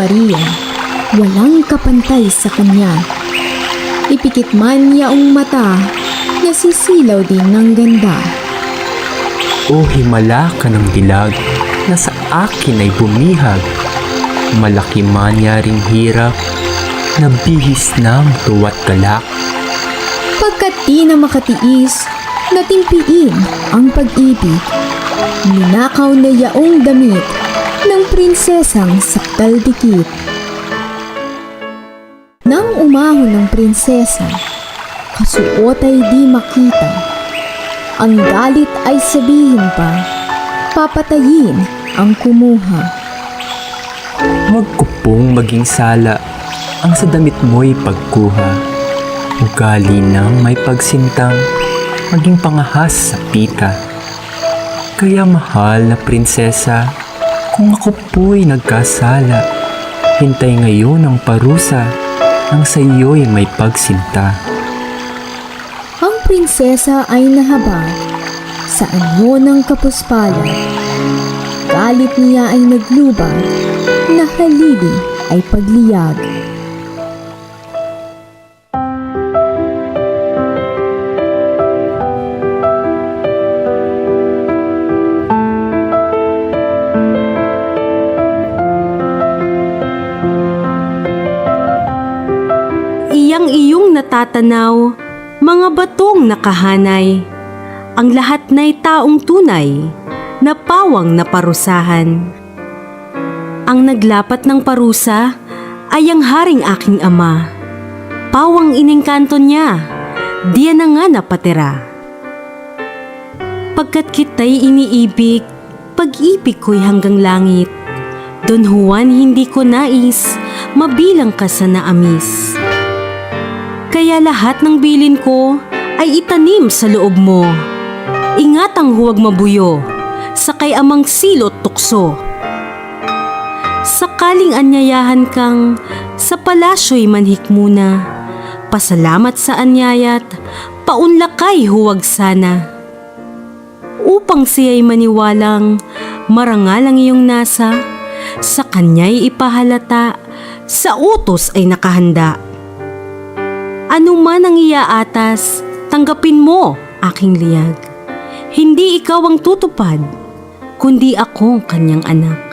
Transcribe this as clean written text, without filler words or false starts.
Maria, walang kapantay sa kanya. Ipikit man yaong mata, nasisilaw din ng ganda. O himala ka ng dilag na sa akin ay bumihag. Malaki man yaring hirap, nabihis ng tuwa't galak. Pagkat di na makatiis, natimpiin ang pag-ibig. Ninakaw na yaong damit ng prinsesang sakdal dikit. Nang umahon ng prinsesa, kasuot ay di makita. Ang galit ay sabihin pa, papatayin ang kumuha. Huwag ko pong maging sala ang sa damit mo'y pagkuha. Ugali ng may pagsintang, maging pangahas sa pita. Kaya mahal na prinsesa, kung ako po'y nagkasala, hintay ngayon ang parusa nang sa iyo'y may pagsinta. Ang prinsesa ay nahabag sa anyo ng kapuspalan. Galit niya ay naglubag, na halili ay pagliyag. Iyang natatanaw, mga batong nakahanay, ang lahat na'y taong tunay, na pawang naparusahan. Ang naglapat ng parusa ay ang haring aking ama. Pawang inengkanto niya, diyan na nga napatira. Pagkat kita'y iniibig, pag-ibig ko'y hanggang langit. Don Juan, hindi ko nais, mabilang ka sa naamis. Kaya lahat ng bilin ko ay itanim sa loob mo. Ingatang huwag mabuyo, sakay amang silot tukso. Sakaling anyayahan kang sa palasyo'y manhik muna, pasalamat sa anyaya't paunlakay huwag sana. Upang siya'y maniwalang marangal ang iyong nasa, sa kanya'y ipahalata, sa utos ay nakahanda. Ano man ang iaatas, tanggapin mo, aking liyag. Hindi ikaw ang tutupad, kundi ako kanyang anak.